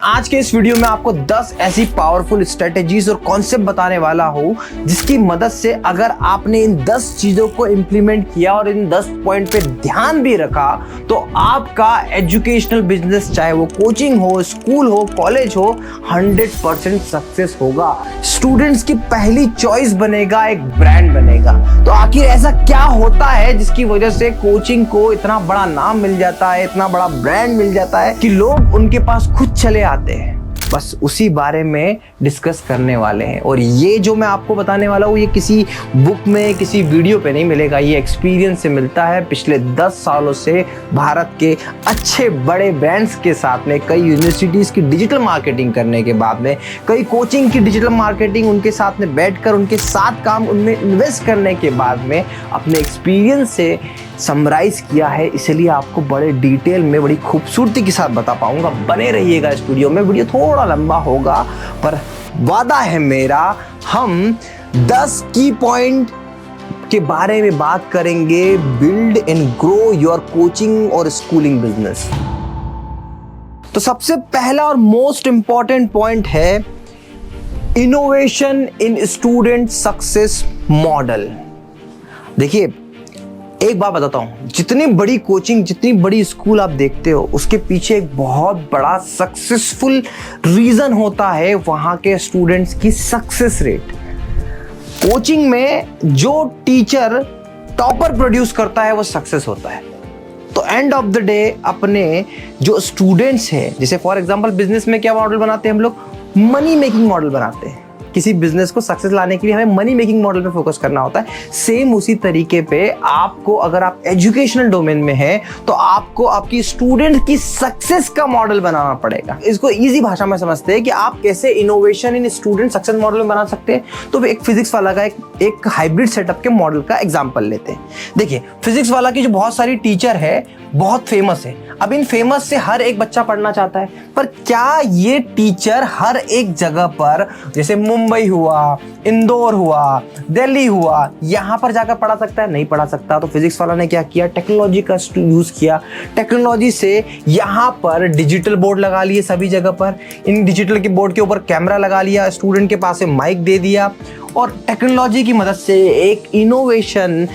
आज के इस वीडियो में आपको 10 ऐसी पावरफुल स्ट्रेटेजीज और कॉन्सेप्ट बताने वाला हूं जिसकी मदद से अगर आपने इन 10 चीजों को इंप्लीमेंट किया और इन 10 पॉइंट पे ध्यान भी रखा तो आपका एजुकेशनल बिजनेस, चाहे वो कोचिंग हो, स्कूल हो, कॉलेज हो, 100% सक्सेस होगा। स्टूडेंट्स की पहली चॉइस बनेगा, एक ब्रांड बनेगा। तो आखिर ऐसा क्या होता है जिसकी वजह से कोचिंग को इतना बड़ा नाम मिल जाता है, इतना बड़ा ब्रांड मिल जाता है कि लोग उनके पास खुद चले आते हैं? बस उसी बारे में डिस्कस करने वाले हैं। और ये जो मैं आपको बताने वाला हूँ ये किसी बुक में, किसी वीडियो पे नहीं मिलेगा, ये एक्सपीरियंस से मिलता है। पिछले 10 सालों से भारत के अच्छे बड़े ब्रांड्स के साथ में, कई यूनिवर्सिटीज़ की डिजिटल मार्केटिंग करने के बाद में, कई कोचिंग की डिजिटल मार्केटिंग उनके साथ में बैठकर उनके साथ काम उनमें इन्वेस्ट करने के बाद में अपने एक्सपीरियंस से समराइज किया है। इसलिए आपको बड़े डिटेल में, बड़ी खूबसूरती के साथ बता पाऊंगा। बने रहिएगा इस वीडियो में। वीडियो थोड़ा लंबा होगा पर वादा है मेरा, हम 10 की पॉइंट के बारे में बात करेंगे। Build and grow your coaching और स्कूलिंग बिजनेस। तो सबसे पहला और मोस्ट इंपॉर्टेंट पॉइंट है innovation in student success model. देखिए, एक बात बताता हूं, जितनी बड़ी कोचिंग, जितनी बड़ी स्कूल आप देखते हो, उसके पीछे एक बहुत बड़ा सक्सेसफुल रीजन होता है, वहां के स्टूडेंट्स की सक्सेस रेट। कोचिंग में जो टीचर टॉपर प्रोड्यूस करता है वो सक्सेस होता है। तो एंड ऑफ द डे अपने जो स्टूडेंट्स हैं, जैसे फॉर एग्जांपल बिजनेस में क्या मॉडल बनाते हैं हम लोग? मनी मेकिंग मॉडल बनाते हैं। किसी बिजनेस को सक्सेस लाने के लिए हमें मनी मेकिंग मॉडल पे फोकस करना होता है। सेम उसी तरीके पे आपको, अगर आप एजुकेशनल डोमेन में हैं तो आपको आपकी स्टूडेंट की सक्सेस का मॉडल बनाना पड़ेगा। इसको इजी भाषा में समझते हैं कि आप कैसे innovation in student success model में बना सकते हैं। तो एक फिजिक्स वाला का एक हाइब्रिड सेटअप के मॉडल का एग्जाम्पल लेते हैं। देखिए, फिजिक्स वाला की जो बहुत सारी टीचर है, बहुत फेमस है। अब इन फेमस से हर एक बच्चा पढ़ना चाहता है, पर क्या ये टीचर हर एक जगह पर, जैसे मुंबई हुआ, इंदौर हुआ, दिल्ली हुआ, यहां पर जाकर पढ़ा सकता है? नहीं पढ़ा सकता। तो फिजिक्स वाला ने क्या किया? टेक्नोलॉजी का यूज किया। टेक्नोलॉजी से यहां पर डिजिटल बोर्ड लगा लिए सभी जगह पर। इन डिजिटल के बोर्ड के ऊपर कैमरा लगा लिया, स्टूडेंट के पास में माइक दे दिया और टेक्नोलॉजी की मदद से एक इनोवेशन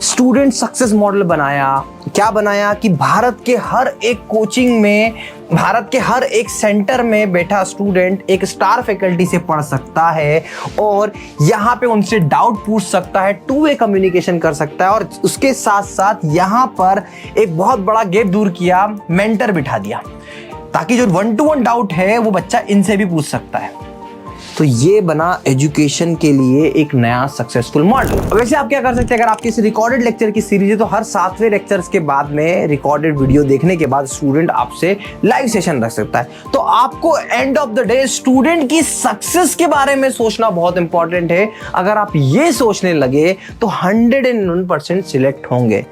स्टूडेंट सक्सेस मॉडल बनाया। क्या बनाया कि भारत के हर एक कोचिंग में, भारत के हर एक सेंटर में बैठा स्टूडेंट एक स्टार फैकल्टी से पढ़ सकता है और यहाँ पे उनसे डाउट पूछ सकता है, टू वे कम्युनिकेशन कर सकता है। और उसके साथ साथ यहाँ पर एक बहुत बड़ा गैप दूर किया, मेंटर बिठा दिया, ताकि जो 1-to-1 डाउट है वो बच्चा इनसे भी पूछ सकता है। तो ये बना एजुकेशन के लिए एक नया सक्सेसफुल मॉडल। वैसे आप क्या कर सकते हैं, अगर आपकी रिकॉर्डेड लेक्चर की सीरीज है तो हर 7वें लेक्चर्स के बाद में रिकॉर्डेड वीडियो देखने के बाद स्टूडेंट आपसे लाइव सेशन रख सकता है। तो आपको end of the day student की सक्सेस के बारे में सोचना बहुत इंपॉर्टेंट है। अगर आप ये सोचने लगे तो 101% सिलेक्ट होंगे।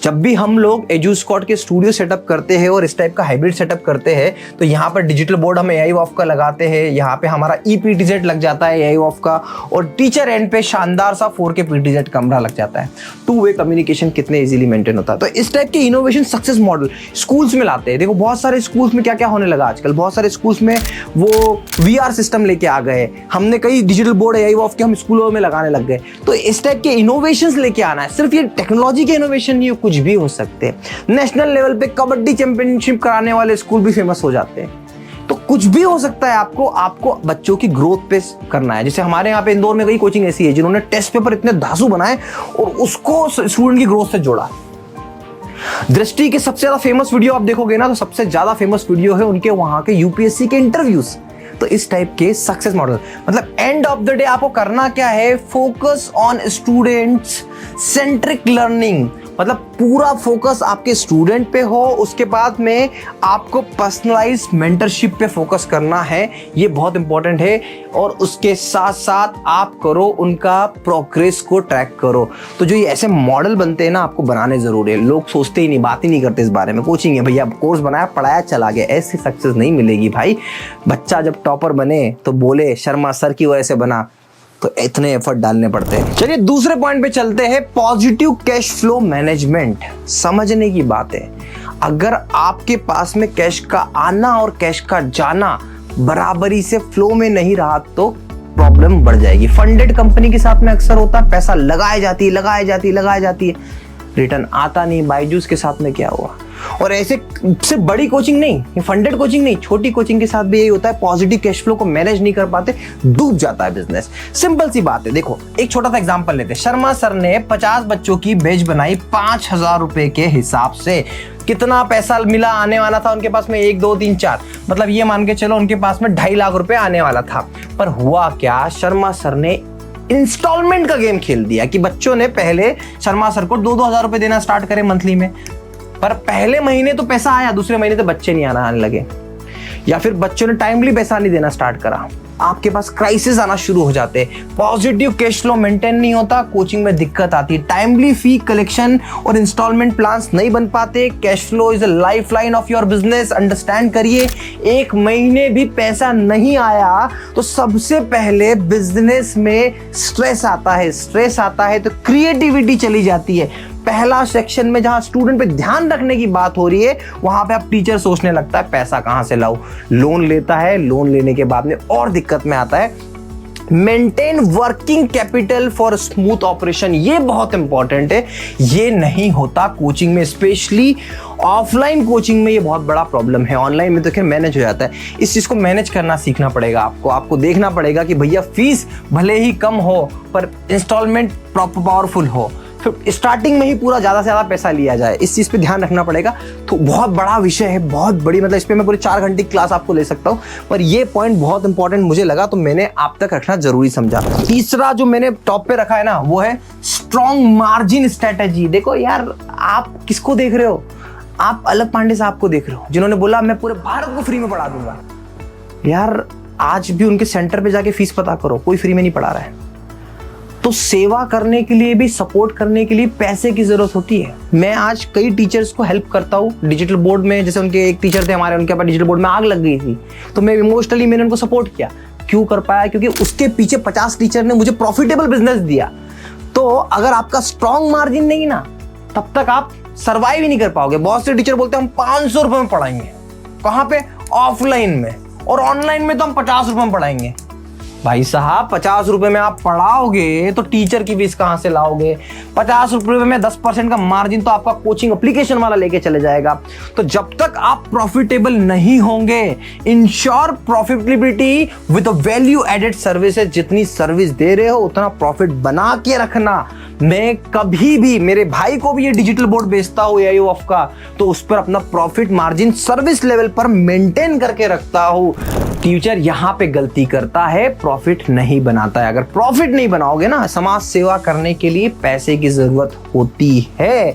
जब भी हम लोग एजुस्कॉट के स्टूडियो सेटअप करते हैं और इस टाइप का हाइब्रिड सेटअप करते हैं तो यहाँ पर डिजिटल बोर्ड हम AI ऑफ का लगाते हैं, यहाँ पे हमारा EPTZ लग जाता है AI ऑफ का, और टीचर एंड पे शानदार सा 4K PTZ कैमरा लग जाता है। टू वे कम्युनिकेशन कितने इजीली मेंटेन होता है। तो इस टाइप के इनोवेशन सक्सेस मॉडल स्कूल्स में लाते हैं। देखो, बहुत सारे स्कूल्स में क्या क्या होने लगा आजकल, बहुत सारे स्कूल्स में वो VR सिस्टम लेके आ गए। हमने कई डिजिटल बोर्ड AI ऑफ के हम स्कूलों में लगाने लग गए। तो इस टाइप के इनोवेशंस लेके आना है। सिर्फ ये टेक्नोलॉजी के इनोवेशन नहीं, कुछ भी हो सकते हैं। नेशनल लेवल पे कबड्डी चैंपियनशिप कराने वाले स्कूल भी फेमस हो जाते हैं। तो कुछ भी हो सकता है। आपको बच्चों की ग्रोथ पे करना है। जैसे हमारे यहाँ पे इंदौर में कई कोचिंग ऐसी है जिन्होंने टेस्ट पेपर इतने धांसू बनाए और उसको स्टूडेंट की ग्रोथ से जोड़ा। दृष्टि के सबसे ज्यादा फेमस वीडियो आप देखोगे ना, तो सबसे ज्यादा फेमस वीडियो है उनके वहां के UPSC के इंटरव्यूज। तो इस टाइप के सक्सेस मॉडल, मतलब एंड ऑफ द डे आपको करना क्या है? Focus on students centric learning. मतलब पूरा फोकस आपके स्टूडेंट पे हो। उसके बाद में आपको पर्सनलाइज मेंटरशिप पे फोकस करना है, ये बहुत इंपॉर्टेंट है। और उसके साथ साथ आप करो उनका प्रोग्रेस को ट्रैक करो। तो जो ये ऐसे मॉडल बनते हैं ना, आपको बनाने जरूरी है। लोग सोचते ही नहीं, बात ही नहीं करते इस बारे में। कोचिंग है भैया, कोर्स बनाया, पढ़ाया, चला गया, ऐसी सक्सेस नहीं मिलेगी भाई। बच्चा जब टॉपर बने तो बोले शर्मा सर की वजह से बना, तो इतने एफर्ट डालने पड़ते हैं। चलिए दूसरे पॉइंट पे चलते हैं, पॉजिटिव कैश फ्लो मैनेजमेंट। समझने की बात है, अगर आपके पास में कैश का आना और कैश का जाना बराबरी से फ्लो में नहीं रहा तो प्रॉब्लम बढ़ जाएगी। फंडेड कंपनी के साथ में अक्सर होता है, पैसा लगाई जाती है, रिटर्न आता नहीं। बायजूस के साथ में क्या हुआ? और ऐसे सिर्फ बड़ी कोचिंग नहीं, ये फंडेड कोचिंग नहीं, छोटी कोचिंग के साथ भी यही होता है। पॉजिटिव कैश फ्लो को मैनेज नहीं कर पाते, डूब जाता है बिजनेस। सिंपल सी बात है, देखो एक छोटा सा एग्जांपल लेते हैं। शर्मा सर ने 50 बच्चों की बैच बनाई 5,000 रुपए के हिसाब से। कितना पैसा मिला आने वाला था उनके पास में? 1 2 3 4, मतलब ये मान के चलो उनके पास में 2.5 लाख रुपए आने वाला था। पर हुआ क्या, शर्मा सर ने इंस्टॉलमेंट का गेम खेल दिया कि बच्चों ने पहले शर्मा सर को 2-2 हजार रुपए देना स्टार्ट करे मंथली में। पर पहले महीने तो पैसा आया, दूसरे महीने तो बच्चे नहीं आने लगे, या फिर बच्चों ने टाइमली पैसा नहीं देना स्टार्ट करा। आपके पास क्राइसिस आना शुरू हो जाते हैं, पॉजिटिव कैश फ्लो मेंटेन नहीं होता, कोचिंग में दिक्कत आती है, टाइमली फी कलेक्शन और इंस्टॉलमेंट प्लान्स नहीं बन पाते। Cash flow is a life line of your business, understand करिए। 1 महीने भी पैसा नहीं आया तो सबसे पहले बिजनेस में स्ट्रेस आता है तो क्रिएटिविटी चली जाती है। पहला सेक्शन में जहां स्टूडेंट पे ध्यान रखने की बात हो रही है, वहां पे अब टीचर सोचने लगता है पैसा कहां से लाऊं, लोन लेता है, लोन लेने के बाद में और दिक्कत में आता है। Maintain working capital for smooth operation, ये बहुत इंपॉर्टेंट है। ये नहीं होता कोचिंग में, स्पेशली ऑफलाइन कोचिंग में ये बहुत बड़ा प्रॉब्लम है। ऑनलाइन में तो खैर मैनेज हो जाता है। इस चीज को मैनेज करना सीखना पड़ेगा आपको देखना पड़ेगा कि भैया फीस भले ही कम हो पर इंस्टॉलमेंट पावरफुल हो, फिर स्टार्टिंग में ही पूरा ज्यादा से ज्यादा पैसा लिया जाए, इस चीज पे ध्यान रखना पड़ेगा। तो बहुत बड़ा विषय है, बहुत बड़ी, मतलब इस पे मैं पूरी 4 घंटे की क्लास आपको ले सकता हूँ, पर ये पॉइंट बहुत इंपॉर्टेंट मुझे लगा तो मैंने आप तक रखना जरूरी समझा। तीसरा जो मैंने टॉप पे रखा है ना, वो है स्ट्रॉन्ग मार्जिन स्ट्रेटेजी। देखो यार, आप किसको देख रहे हो? आप अलग पांडे साहब को देख रहे हो, जिन्होंने बोला मैं पूरे भारत को फ्री में पढ़ा दूंगा। यार आज भी उनके सेंटर पे जाके फीस पता करो, कोई फ्री में नहीं पढ़ा रहा है। तो सेवा करने के लिए भी, सपोर्ट करने के लिए पैसे की जरूरत होती है। मैं आज कई टीचर्स को हेल्प करता हूँ डिजिटल बोर्ड में। जैसे उनके एक टीचर थे हमारे, उनके पास डिजिटल बोर्ड में आग लग गई थी, तो मैं इमोशनली मैंने उनको सपोर्ट किया। क्यों कर पाया? क्योंकि उसके पीछे 50 टीचर ने मुझे प्रॉफिटेबल बिजनेस दिया। तो अगर आपका स्ट्रॉन्ग मार्जिन नहीं ना, तब तक आप सर्वाइव ही नहीं कर पाओगे। बहुत से टीचर बोलते हैं हम 500 रुपए में पढ़ाएंगे, कहाँ पे? ऑफलाइन में, और ऑनलाइन में तो हम 50 रुपए में पढ़ाएंगे। भाई साहब 50 रुपए में आप पढ़ाओगे तो टीचर की फीस कहां से लाओगे? 50 रुपए में 10% का मार्जिन तो आपका कोचिंग एप्लीकेशन वाला लेके चले जाएगा। तो जब तक आप प्रॉफिटेबल नहीं होंगे, ensure profitability with value added services. जितनी सर्विस दे रहे हो उतना प्रॉफिट बना के रखना। मैं कभी भी, मेरे भाई को भी ये डिजिटल बोर्ड बेचता हूँ AIOF का, तो उस पर अपना प्रॉफिट मार्जिन सर्विस लेवल पर मेंटेन करके रखता हूँ। टीचर यहाँ पे गलती करता है, प्रॉफिट नहीं बनाता है। अगर प्रॉफिट नहीं बनाओगे ना, समाज सेवा करने के लिए पैसे की जरूरत होती है,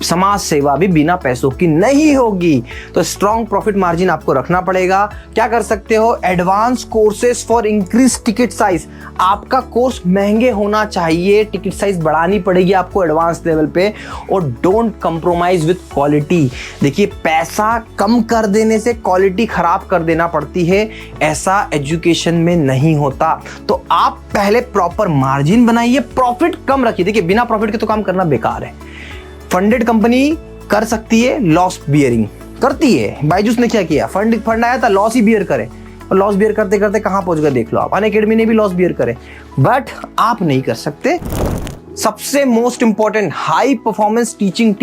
समाज सेवा भी बिना पैसों की नहीं होगी। तो स्ट्रॉन्ग प्रॉफिट मार्जिन आपको रखना पड़ेगा। क्या कर सकते हो? Advance courses for increase ticket size. आपका कोर्स महंगे होना चाहिए, टिकट साइज बढ़ानी पड़ेगी आपको एडवांस लेवल पे। और डोंट कंप्रोमाइज विद क्वालिटी। देखिए, पैसा कम कर देने से क्वालिटी खराब कर देना पड़ती है, ऐसा एजुकेशन में नहीं होता। तो आप पहले प्रॉपर मार्जिन बनाइए, प्रॉफिट कम रखिए। देखिए, बिना प्रॉफिट के तो काम करना बेकार है। फंडेड कंपनी कर सकती है, लॉस बियरिंग करती है। बायजूस ने क्या किया? फंड आया था, लॉस ही बियर करे, और लॉस बियर करते करते कहां पहुंच गए देख लो आप। अनअकैडमी ने भी लॉस बियर करे, बट आप नहीं कर सकते। सबसे most important, high performance teaching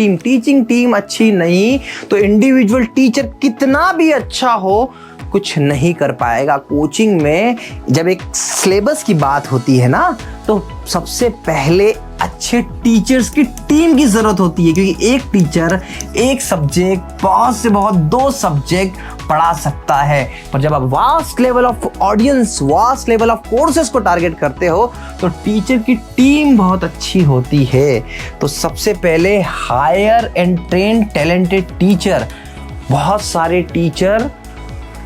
team अच्छी नहीं तो इंडिविजुअल टीचर कितना भी अच्छा हो कुछ नहीं कर पाएगा। कोचिंग में जब एक सिलेबस की बात होती है ना, तो सबसे पहले अच्छे टीचर्स की टीम की जरूरत होती है, क्योंकि एक टीचर एक सब्जेक्ट, बहुत से बहुत 2 सब्जेक्ट पढ़ा सकता है। पर जब आप vast level of audience, vast level of courses को टारगेट करते हो, तो टीचर की टीम बहुत अच्छी होती है। तो सबसे पहले hire and train talented teacher. बहुत सारे टीचर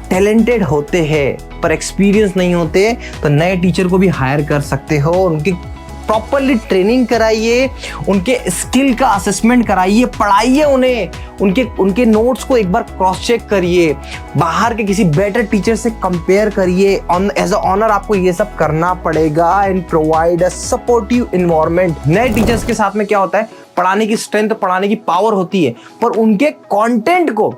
टैलेंटेड होते हैं पर एक्सपीरियंस नहीं होते, तो नए टीचर को भी हायर कर सकते हो। उनकी प्रॉपरली ट्रेनिंग कराइए, उनके स्किल का असेसमेंट कराइए, पढ़ाइए उन्हें, उनके नोट्स को एक बार क्रॉस चेक करिए, बाहर के किसी बेटर टीचर से कंपेयर करिए। एज अ ऑनर आपको ये सब करना पड़ेगा and provide a supportive environment. नए टीचर्स के साथ में क्या होता है? पढ़ाने की स्ट्रेंथ, पढ़ाने की पावर होती है, पर उनके कंटेंट को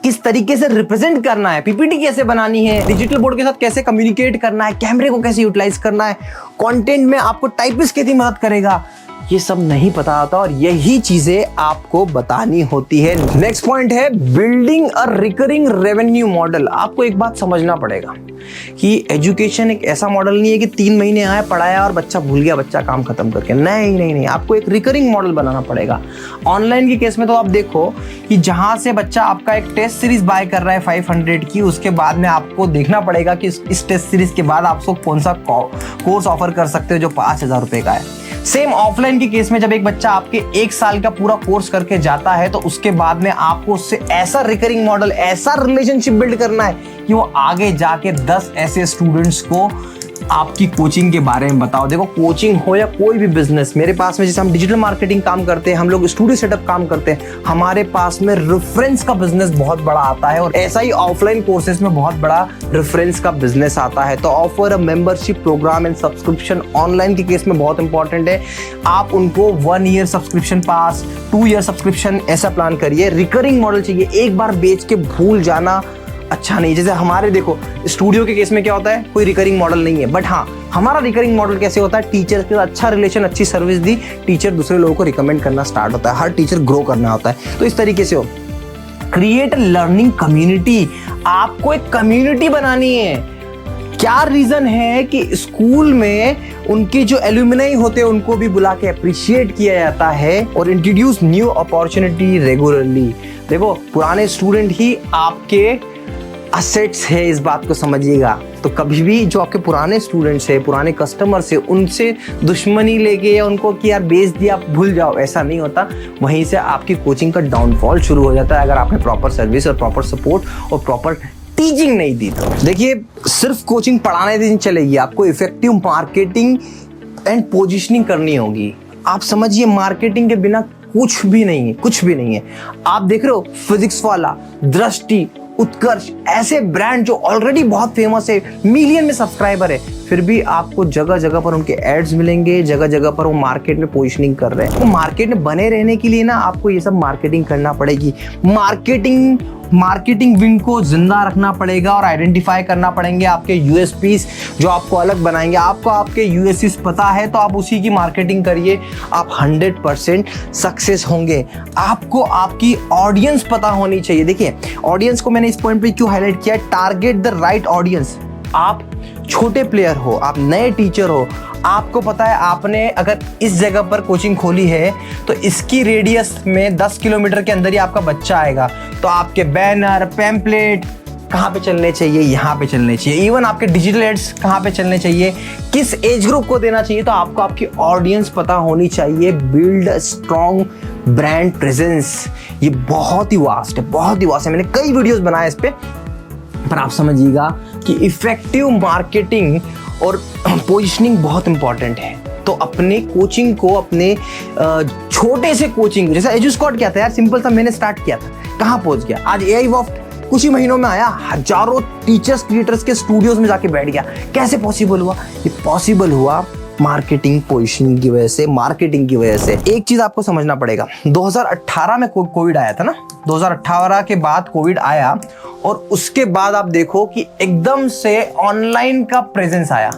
किस तरीके से रिप्रेजेंट करना है, पीपीटी कैसे बनानी है, डिजिटल बोर्ड के साथ कैसे कम्युनिकेट करना है, कैमरे को कैसे यूटिलाइज करना है, कंटेंट में आपको टाइपिस्ट कैसे मदद करेगा, ये सब नहीं पता होता और यही चीजें आपको बतानी होती है। नेक्स्ट पॉइंट है building a recurring revenue model. आपको एक बात समझना पड़ेगा कि एजुकेशन एक ऐसा मॉडल नहीं है कि 3 महीने आए, पढ़ाया और बच्चा भूल गया, बच्चा काम खत्म करके। नहीं नहीं नहीं, आपको एक रिकरिंग मॉडल बनाना पड़ेगा। ऑनलाइन के केस में तो आप देखो कि जहां से बच्चा आपका एक टेस्ट सीरीज बाय कर रहा है 500 की, उसके बाद में आपको देखना पड़ेगा कि इस टेस्ट सीरीज के बाद आपको कौन सा कोर्स ऑफर कर सकते हो जो 5000 रुपए का है। सेम ऑफलाइन के केस में जब एक बच्चा आपके 1 साल का पूरा कोर्स करके जाता है तो उसके बाद में आपको उससे ऐसा रिकरिंग मॉडल, ऐसा रिलेशनशिप बिल्ड करना है कि वो आगे जाके 10 ऐसे स्टूडेंट्स को आपकी कोचिंग के बारे में बताओ। देखो, कोचिंग हो या कोई भी बिजनेस, मेरे पास में जैसे हम डिजिटल मार्केटिंग काम करते हैं, हम लोग स्टूडियो सेटअप काम करते हैं, हमारे पास में रेफरेंस का बिजनेस बहुत बड़ा आता है और ऐसा ही ऑफलाइन कोर्सेज में बहुत बड़ा रेफरेंस का बिजनेस आता है। तो offer a membership programme and subscription online के केस में बहुत इंपॉर्टेंट है। आप उनको 1 year subscription pass, 2 year subscription ऐसा प्लान करिए। रिकरिंग मॉडल चाहिए, एक बार बेच के भूल जाना अच्छा नहीं। जैसे हमारे देखो स्टूडियो के केस में क्या होता है, कोई रिकरिंग मॉडल नहीं है, बट हाँ हमारा रिकरिंग मॉडल कैसे होता है, टीचर के साथ अच्छा रिलेशन, अच्छी सर्विस दी, टीचर दूसरे लोगों को रिकमेंड करना स्टार्ट होता है, हर टीचर ग्रो करना होता है। तो इस तरीके से हो। क्रिएट लर्निंग कम्युनिटी, आपको एक कम्युनिटी बनानी है। क्या रीजन है कि स्कूल में उनके जो एल्यूमिनाई होते हैं उनको भी बुला के अप्रिशिएट किया जाता है और इंट्रोड्यूस न्यू अपॉर्चुनिटी रेगुलरली। देखो, पुराने स्टूडेंट ही आपके असेट्स है, इस बात को समझिएगा। तो कभी भी जो आपके पुराने स्टूडेंट्स है, पुराने कस्टमर्स है, उनसे दुश्मनी लेके या उनको कि यार बेच दिया आप भूल जाओ, ऐसा नहीं होता। वहीं से आपकी कोचिंग का डाउनफॉल शुरू हो जाता है अगर आपने प्रॉपर सर्विस और प्रॉपर सपोर्ट और प्रॉपर टीचिंग नहीं दी। तो देखिए, सिर्फ कोचिंग पढ़ाने दिन चलेगी, आपको इफेक्टिव मार्केटिंग एंड पोजिशनिंग करनी होगी। आप समझिए, मार्केटिंग के बिना कुछ भी नहीं है, कुछ भी नहीं है। आप देख रहे हो फिजिक्स वाला, दृष्टि, उत्कर्ष, ऐसे ब्रांड जो ऑलरेडी बहुत फेमस है, मिलियन में सब्सक्राइबर है, फिर भी आपको जगह जगह पर उनके एड्स मिलेंगे, जगह जगह पर वो मार्केट में पोजीशनिंग कर रहे हैं। तो मार्केट में बने रहने के लिए ना आपको ये सब मार्केटिंग करना पड़ेगी। मार्केटिंग विंग को जिंदा रखना पड़ेगा और आइडेंटिफाई करना पड़ेंगे आपके यूएसपीज जो आपको अलग बनाएंगे। आपको आपके यूएसपीज पता है तो आप उसी की मार्केटिंग करिए, आप 100% सक्सेस होंगे। आपको आपकी ऑडियंस पता होनी चाहिए। देखिए, ऑडियंस को मैंने इस पॉइंट पे क्यों हाईलाइट किया, टारगेट द राइट ऑडियंस। आप छोटे प्लेयर हो, आप नए टीचर हो, आपको पता है आपने अगर इस जगह पर कोचिंग खोली है तो इसकी रेडियस में 10 किलोमीटर के अंदर ही आपका बच्चा आएगा। तो आपके बैनर, पैम्पलेट कहाँ पे चलने चाहिए, यहाँ पे चलने चाहिए। इवन आपके डिजिटल एड्स कहाँ पे चलने चाहिए, किस एज ग्रुप को देना चाहिए। तो आपको आपकी ऑडियंस पता होनी चाहिए। बिल्ड स्ट्रॉन्ग ब्रांड प्रेजेंस, ये बहुत ही वास्ट है, बहुत ही वास्ट है। मैंने कई वीडियोस बनाए इस पे, पर आप समझिएगा कि इफेक्टिव मार्केटिंग और पोजीशनिंग बहुत इंपॉर्टेंट है। तो अपने कोचिंग को, अपने छोटे से कोचिंग, जैसा एजुस्कॉट क्या था यार, सिंपल सा मैंने स्टार्ट किया था, कहाँ पहुंच गया आज। एआई वॉफ्ट कुछ ही महीनों में आया, हजारों टीचर्स क्रिएटर्स के स्टूडियोज में जाके बैठ गया। कैसे पॉसिबल हुआ? ये पॉसिबल हुआ मार्केटिंग, पोजीशनिंग की वजह से, मार्केटिंग की वजह से। एक चीज आपको समझना पड़ेगा, 2018 में कोविड आया था ना, 2018 के बाद कोविड आया और उसके बाद आप देखो कि एकदम से ऑनलाइन का प्रेजेंस आया।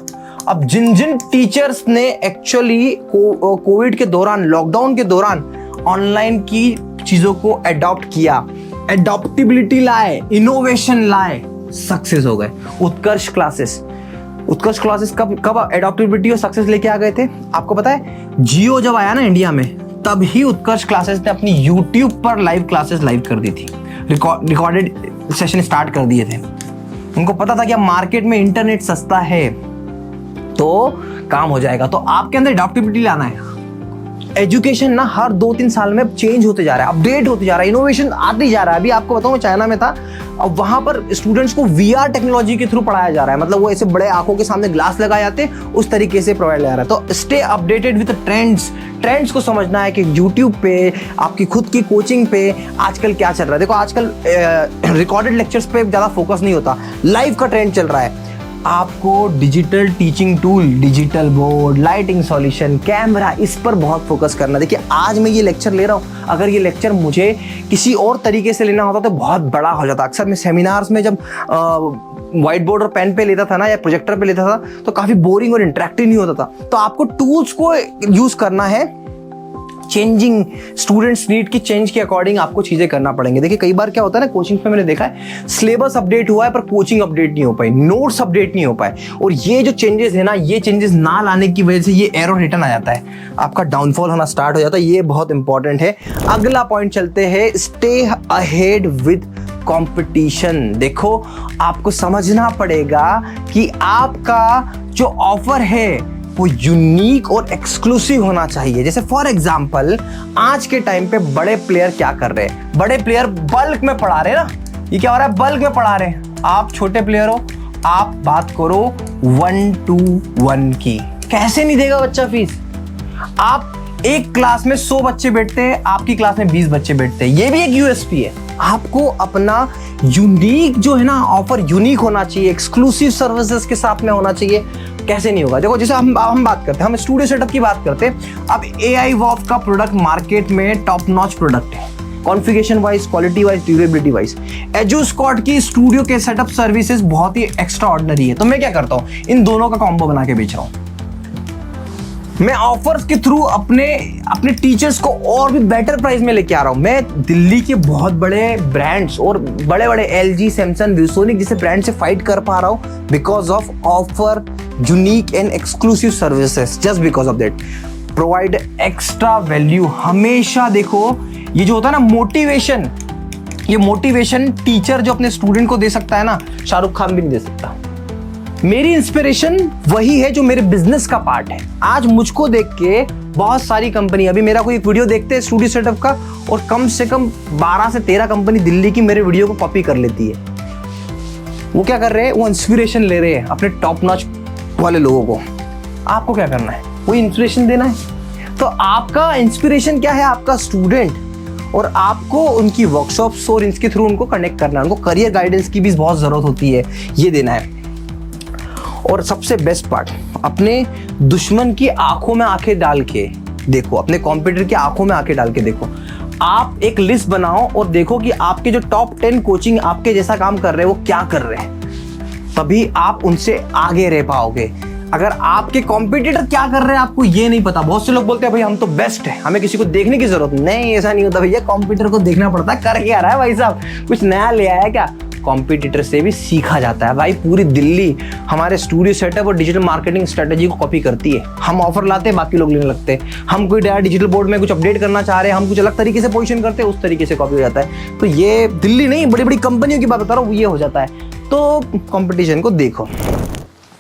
अब जिन जिन टीचर्स ने एक्चुअली कोविड के दौरान, लॉकडाउन के दौरान ऑनलाइन की चीजों को अडॉप्ट किया, एडॉप्टिबिलिटी लाए, इनोवेशन लाए, सक्सेस हो गए। उत्कर्ष क्लासेस कब एडॉप्टिबिलिटी और सक्सेस लेके आ गए थे? आपको पता है, जियो जब आया ना इंडिया में, तब ही उत्कर्ष क्लासेस ने अपनी यूट्यूब पर लाइव क्लासेस लाइव कर दी थी, रिकॉर्डेड सेशन स्टार्ट कर दिए थे। उनको पता था कि अब मार्केट में इंटरनेट सस्ता है तो काम हो जाएगा। तो आपके अंदर एडॉप्टिबिलिटी लाना है। एजुकेशन ना हर 2-3 साल में चेंज होते जा रहा है, अपडेट होते जा रहा है, इनोवेशन आते जा रहा है। अभी आपको बताऊं, चाइना में था, अब वहां पर स्टूडेंट्स को वीआर टेक्नोलॉजी के थ्रू पढ़ाया जा रहा है। मतलब वो ऐसे बड़े आंखों के सामने ग्लास लगाए जाते, उस तरिके से प्रोवाइड जा रहा है। तो स्टे अपडेटेड विद ट्रेंड्स को समझना है कि यूट्यूब पे, आपकी खुद की कोचिंग पे आजकल क्या चल रहा है। देखो, आजकल रिकॉर्डेड लेक्चर्स पे ज्यादा फोकस नहीं होता, लाइव का ट्रेंड चल रहा है। आपको digital teaching tool, digital board, lighting solution, camera, इस पर बहुत फोकस करना। देखिए आज मैं ये लेक्चर ले रहा हूँ, अगर ये लेक्चर मुझे किसी और तरीके से लेना होता तो बहुत बड़ा हो जाता। अक्सर मैं सेमिनार्स में जब व्हाइट बोर्ड और पेन पे लेता था ना, या प्रोजेक्टर पे लेता था, तो काफ़ी बोरिंग और इंटरेक्टिव नहीं होता था। तो आपको टूल्स को यूज़ करना है, चेंजिंग स्टूडेंट्स नीड की चेंज के अकॉर्डिंग आपको चीजें करना पड़ेंगे। देखिए कई बार क्या होता है ना, कोचिंग में मैंने देखा है सिलेबस अपडेट हुआ है पर कोचिंग अपडेट नहीं हो पाई, नोट्स अपडेट नहीं हो पाए, और ये जो चेंजेस है ना, ये चेंजेस ना लाने की वजह से ये एरर रिटर्न आ जाता है, आपका डाउनफॉल होना स्टार्ट हो जाता है। ये बहुत इंपॉर्टेंट है। अगला पॉइंट चलते हैं, स्टे अहेड विद कंपटीशन। देखो आपको समझना पड़ेगा कि आपका जो ऑफर है वो यूनिक और एक्सक्लूसिव होना चाहिए। जैसे फॉर एग्जांपल आज के टाइम पे बड़े प्लेयर क्या कर रहे हैं, बड़े प्लेयर बल्क में पढ़ा रहे हैं ना। ये क्या हो रहा है, बल्क में पढ़ा रहे हैं। आप छोटे प्लेयर हो, आप बात करो 1-to-1 की, कैसे नहीं देगा बच्चा फीस। आप एक क्लास में 100 बच्चे बैठते हैं, आपकी क्लास में 20 बच्चे बैठते हैं, ये भी एक यूएसपी है। आपको अपना यूनिक जो है ना ऑफर यूनिक होना चाहिए, एक्सक्लूसिव सर्विसेज के साथ में होना चाहिए। कैसे नहीं होगा, देखो जैसे हम बात करते हैं, हम स्टूडियो सेटअप की बात करते हैं। अब AI वॉफ का प्रोडक्ट मार्केट में टॉप नॉच प्रोडक्ट है, configuration wise, quality wise, durability wise. Edusquad की स्टूडियो के सेटअप सर्विसेज बहुत ही एक्स्ट्रा ऑर्डिनरी है। तो मैं क्या करता हूँ, इन दोनों का कॉम्बो बना के बेच रहा हूँ। मैं ऑफर्स के थ्रू अपने टीचर्स को और भी बेटर प्राइस में लेके आ रहा हूं। मैं दिल्ली के बहुत बड़े ब्रांड्स और बड़े बड़े LG, सैमसंग, विसोनिक जैसे ब्रांड से फाइट कर पा रहा हूं because of offer unique and exclusive services. Just because of that provide extra value. हमेशा देखो ये जो होता है ना मोटिवेशन, ये मोटिवेशन टीचर जो अपने स्टूडेंट को दे सकता है ना, शाहरुख खान भी नहीं दे सकता। मेरी इंस्पिरेशन वही है जो मेरे बिजनेस का पार्ट है। आज मुझको देख के बहुत सारी कंपनी, अभी मेरा कोई वीडियो देखते हैं स्टूडियो सेटअप का, और कम से कम 12 से 13 कंपनी दिल्ली की मेरे वीडियो को कॉपी कर लेती है। वो क्या कर रहे हैं, वो इंस्पिरेशन ले रहे हैं अपने टॉप नॉच वाले लोगों को। आपको क्या करना है, वो इंस्पिरेशन देना है। तो आपका इंस्पिरेशन क्या है, आपका स्टूडेंट, और आपको उनकी वर्कशॉप्स और इसके थ्रू उनको कनेक्ट करना है। उनको करियर गाइडेंस की भी बहुत जरूरत होती है, ये देना है। और सबसे बेस्ट पार्ट, अपने दुश्मन की आंखों में आंखें डाल के देखो, अपने कॉम्पिटिटर की आंखों में आंखें डाल के देखो। आप एक लिस्ट बनाओ और देखो कि आपके जो टॉप 10 कोचिंग आपके जैसा काम कर रहे हैं वो क्या कर रहे हैं, तभी आप उनसे आगे रह पाओगे। अगर आपके कॉम्पिटिटर क्या कर रहे हैं आपको ये नहीं पता, बहुत से लोग बोलते हैं भाई हम तो बेस्ट है, हमें किसी को देखने की जरूरत नहीं। ऐसा नहीं होता भैया, कॉम्पिटिटर को देखना पड़ता है, कर क्या रहा है भाई साहब, कुछ नया ले आया क्या। कॉम्पिटिटर से भी सीखा जाता है भाई। पूरी दिल्ली हमारे स्टूडियो सेटअप और डिजिटल मार्केटिंग स्ट्रेटेजी को कॉपी करती है। हम ऑफर लाते हैं, बाकी लोग लेने लगते हैं। हम कोई डिजिटल बोर्ड में कुछ अपडेट करना चाह रहे हैं, हम कुछ अलग तरीके से पोजीशन करते हैं, उस तरीके से कॉपी हो जाता है। तो ये दिल्ली नहीं, बड़ी बड़ी कंपनियों की बात बता रहा हूँ, ये हो जाता है। तो कंपटीशन को देखो।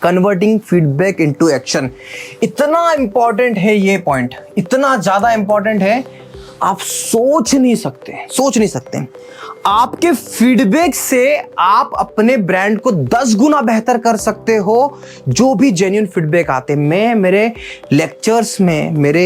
कन्वर्टिंग फीडबैक इनटू एक्शन, इतना इंपॉर्टेंट है ये पॉइंट, इतना ज्यादा इंपॉर्टेंट है, आप सोच नहीं सकते। आपके फीडबैक से आप अपने ब्रांड को 10 गुना बेहतर कर सकते हो। जो भी जेन्युइन फीडबैक आते हैं, मैं मेरे लेक्चर्स में, मेरे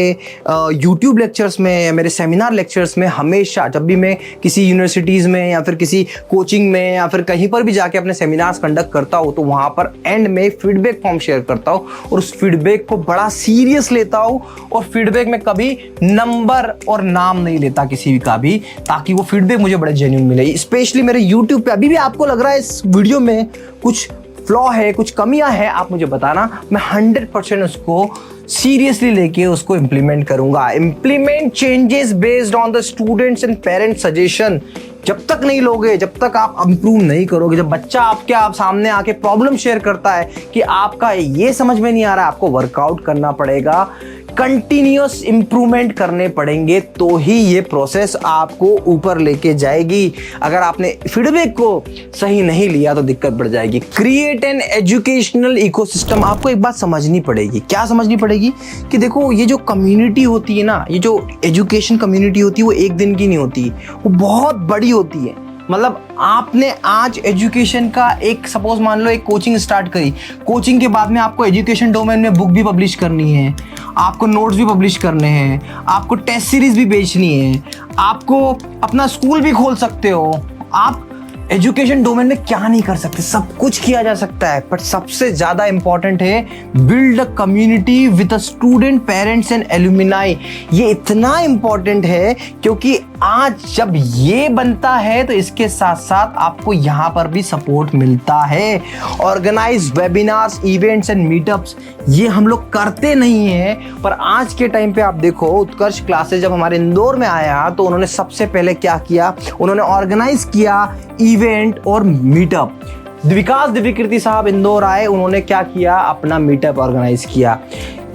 यूट्यूब लेक्चर्स में या मेरे सेमिनार लेक्चर्स में हमेशा, जब भी मैं किसी यूनिवर्सिटीज़ में या फिर किसी कोचिंग में या फिर कहीं पर भी जाके अपने सेमिनार्स कंडक्ट करता हूँ, तो वहाँ पर एंड में फीडबैक फॉर्म शेयर करता हूँ और उस फीडबैक को बड़ा सीरियस लेता हूँ। और फीडबैक में कभी नंबर और नाम नहीं लेता किसी का भी, ताकि वो फीडबैक मुझे बड़े जेन्युइन मिले। स्पेशली मेरे YouTube पे अभी भी आपको लग रहा है इस वीडियो में कुछ फ्लॉ है, कुछ कमियां है, आप मुझे बताना, मैं 100% उसको सीरियसली लेके उसको इंप्लीमेंट करूंगा। Implement changes based on the students and parents suggestion. जब तक नहीं लोगे, जब तक आप इंप्रूव नहीं करोगे, जब बच्चा आप सामने आके प्रॉब्लम शेयर करता है कि आपका ये समझ में नहीं आ रहा, आपको वर्कआउट करना पड़ेगा, कंटिन्यूअस इंप्रूवमेंट करने पड़ेंगे, तो ही ये प्रोसेस आपको ऊपर लेके जाएगी। अगर आपने फीडबैक को सही नहीं लिया तो दिक्कत बढ़ जाएगी। Create an educational ecosystem. आपको एक बात समझनी पड़ेगी। क्या समझनी पड़ेगी कि देखो, ये जो कम्युनिटी होती है ना, ये जो एजुकेशन कम्युनिटी होती है, वो एक दिन की नहीं होती, वो बहुत बड़ी होती है। मतलब आपने आज एजुकेशन का एक, सपोज मान लो एक कोचिंग स्टार्ट करी, कोचिंग के बाद में आपको एजुकेशन डोमेन में बुक भी पब्लिश करनी है, आपको नोट्स भी पब्लिश करने हैं, आपको टेस्ट सीरीज भी बेचनी है, आपको अपना स्कूल भी खोल सकते हो, आप एजुकेशन डोमेन में क्या नहीं कर सकते, सब कुछ किया जा सकता है, बट सबसे ज्यादा इंपॉर्टेंट है build a community with a student, parents and alumni. ये इतना इंपॉर्टेंट है क्योंकि आज जब ये बनता है तो इसके साथ साथ आपको यहां पर भी सपोर्ट मिलता है। Organise webinars, events and meetups, ये हम लोग करते नहीं हैं, पर आज के टाइम पे आप देखो उत्कर्ष क्लासेस जब हमारे इंदौर में आया तो उन्होंने सबसे पहले क्या किया, उन्होंने ऑर्गेनाइज किया इवेंट और मीटअप। विकास दिव्यकीर्ति साहब इंदौर आए, उन्होंने क्या किया, अपना मीटअप ऑर्गेनाइज किया।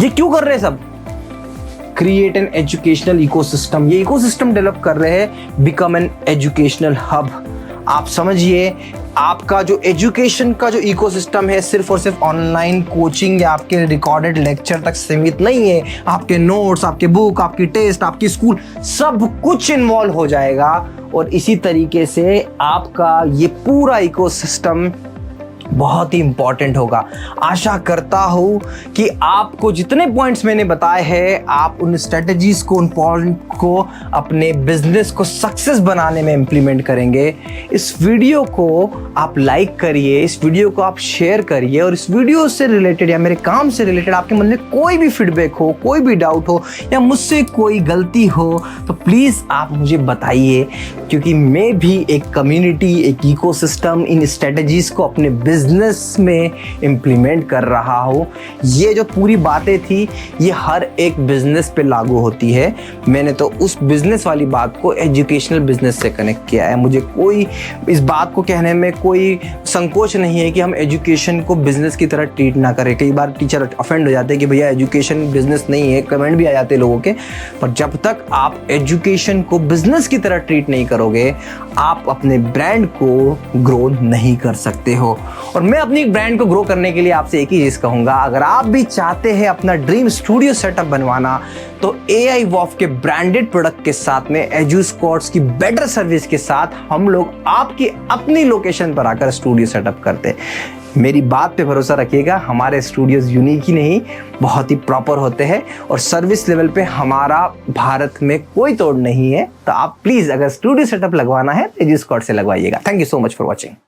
ये क्यों कर रहे हैं सब? क्रिएट एन एजुकेशनल इकोसिस्टम, ये इकोसिस्टम डेवलप कर रहे हैं, बिकम एन एजुकेशनल हब। आप समझिए आपका जो एजुकेशन का जो इकोसिस्टम है सिर्फ और सिर्फ ऑनलाइन कोचिंग या आपके रिकॉर्डेड लेक्चर तक सीमित नहीं है। आपके नोट्स, आपके बुक, आपकी टेस्ट, आपकी स्कूल, सब कुछ इन्वॉल्व हो जाएगा और इसी तरीके से आपका ये पूरा इकोसिस्टम बहुत ही इंपॉर्टेंट होगा। आशा करता हूं कि आपको जितने पॉइंट्स मैंने बताए हैं आप उन स्ट्रेटजीज को, उन पॉइंट को अपने बिजनेस को सक्सेस बनाने में इंप्लीमेंट करेंगे। इस वीडियो को आप लाइक करिए, इस वीडियो को आप शेयर करिए और इस वीडियो से रिलेटेड या मेरे काम से रिलेटेड आपके मन में कोई भी फीडबैक हो, कोई भी डाउट हो या मुझसे कोई गलती हो तो प्लीज़ आप मुझे बताइए, क्योंकि मैं भी एक कम्युनिटी, एक इकोसिस्टम, इन स्ट्रेटजीज को अपने बिजनेस में इंप्लीमेंट कर रहा हूँ। ये जो पूरी बातें थी ये हर एक बिजनेस पे लागू होती है। मैंने तो उस बिजनेस वाली बात को एजुकेशनल बिजनेस से कनेक्ट किया है। मुझे कोई इस बात को कहने में कोई संकोच नहीं है कि हम एजुकेशन को बिजनेस की तरह ट्रीट ना करें। कई बार टीचर ऑफेंड हो जाते हैं कि भैया एजुकेशन बिजनेस नहीं है, कमेंट भी आ जाते हैं लोगों के। पर जब तक आप एजुकेशन को बिजनेस की तरह ट्रीट नहीं करोगे आप अपने ब्रांड को ग्रो नहीं कर सकते हो। और मैं अपनी ब्रांड को ग्रो करने के लिए आपसे एक ही चीज कहूंगा, अगर आप भी चाहते हैं अपना ड्रीम स्टूडियो सेटअप बनवाना तो AI वॉफ के ब्रांडेड प्रोडक्ट के साथ में एजुस्क्वाड्स की बेटर सर्विस के साथ हम लोग आपकी अपनी लोकेशन पर आकर स्टूडियो सेटअप करते हैं। मेरी बात पे भरोसा रखिएगा, हमारे स्टूडियोज यूनिक ही नहीं बहुत ही प्रॉपर होते हैं और सर्विस लेवल पे हमारा भारत में कोई तोड़ नहीं है। तो आप प्लीज अगर स्टूडियो सेटअप लगवाना है तो एजुस्क्वाड से लगवाइएगा। Thank you so much for watching.